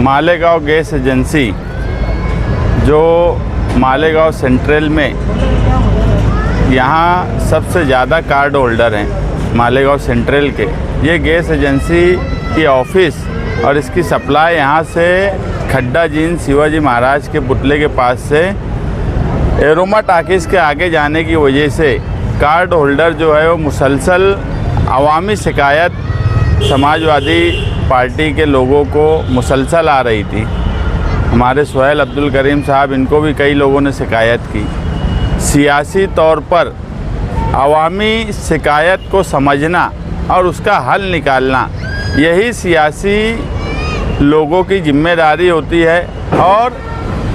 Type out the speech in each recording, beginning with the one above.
Malegaon gas agency जो Malegaon central में यहाँ सबसे ज़्यादा कार्ड होल्डर हैं मालेगांव सेंट्रल के। ये गैस एजेंसी की ऑफिस और इसकी सप्लाई यहाँ से खड्डा जीन शिवाजी महाराज के पुतले के पास से एरोमा टाकिस के आगे जाने की वजह से कार्ड होल्डर जो है वो मुसलसल अवामी शिकायत समाजवादी पार्टी के लोगों को मुसलसल आ रही थी। हमारे सुहेल अब्दुल करीम साहब, इनको भी कई लोगों ने शिकायत की। सियासी तौर पर अवामी शिकायत को समझना और उसका हल निकालना, यही सियासी लोगों की जिम्मेदारी होती है। और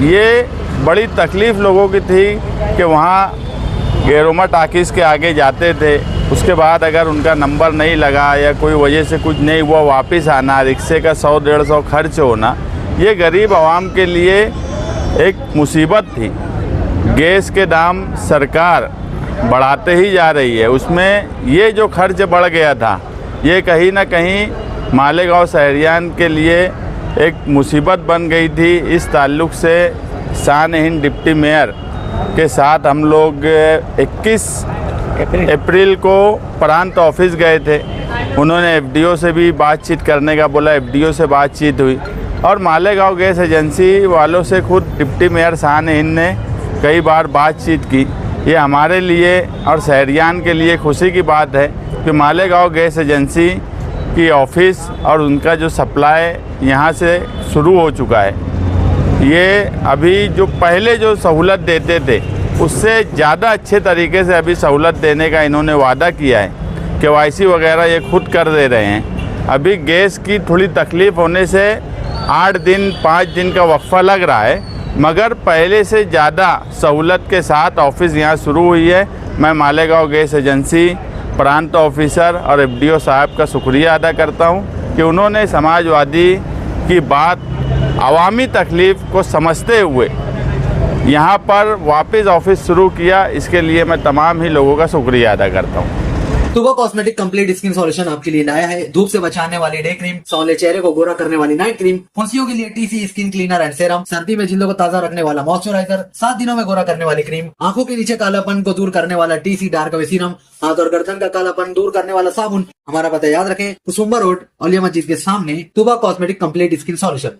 ये बड़ी तकलीफ़ लोगों की थी कि वहाँ एरोमा टाकिस के आगे जाते थे, उसके बाद अगर उनका नंबर नहीं लगा या कोई वजह से कुछ नहीं हुआ, वापस आना, रिक्शे का 100-150 खर्च होना, ये गरीब आवाम के लिए एक मुसीबत थी। गैस के दाम सरकार बढ़ाते ही जा रही है, उसमें ये जो खर्च बढ़ गया था, ये कहीं ना कहीं मालेगांव शहरियान के लिए एक मुसीबत बन गई थी। इस ताल्लुक़ से शान-ए-हिंद डिप्टी मेयर के साथ हम लोग 21 अप्रैल को प्रांत ऑफिस गए थे। उन्होंने एफडीओ से भी बातचीत करने का बोला, एफडीओ से बातचीत हुई और मालेगांव गैस एजेंसी वालों से खुद डिप्टी मेयर शान-ए-हिंद ने कई बार बातचीत की। ये हमारे लिए और शहरियान के लिए खुशी की बात है कि मालेगांव गैस एजेंसी की ऑफिस और उनका जो सप्लाई यहाँ से शुरू हो चुका है। ये अभी जो पहले जो सहूलत देते थे उससे ज़्यादा अच्छे तरीके से अभी सहूलत देने का इन्होंने वादा किया है। केवाईसी वगैरह ये खुद कर दे रहे हैं। अभी गैस की थोड़ी तकलीफ़ होने से 8 दिन 5 दिन का वक्फा लग रहा है, मगर पहले से ज़्यादा सहूलत के साथ ऑफिस यहाँ शुरू हुई है। मैं मालेगांव गैस एजेंसी प्रांत ऑफिसर और एफडीओ साहब का शुक्रिया अदा करता हूँ कि उन्होंने समाजवादी की बात, अवामी तकलीफ़ को समझते हुए यहाँ पर वापस ऑफिस शुरू किया। इसके लिए मैं तमाम ही लोगों का शुक्रिया अदा करता हूँ। तुबा कॉस्मेटिक कंप्लीट स्किन सॉल्यूशन आपके लिए नया है। धूप से बचाने वाली डे क्रीम, सौंले चेहरे को गोरा करने वाली नाइट क्रीम, फुंसियों के लिए TC skin cleaner and serum, सर्दी में जिल्दों को ताजा रखने वाला मॉइस्चराइजर, 7 दिनों में गोरा करने वाली क्रीम, आंखों के नीचे कालापन को दूर करने वाला टीसी डार्क वे सीरम, हाथ और गर्दन का कालापन दूर करने वाला साबुन। हमारा पता याद रखें, कुसुम्बा रोड, औलिया मस्जिद के सामने, तुबा कॉस्मेटिक कंप्लीट स्किन सॉल्यूशन।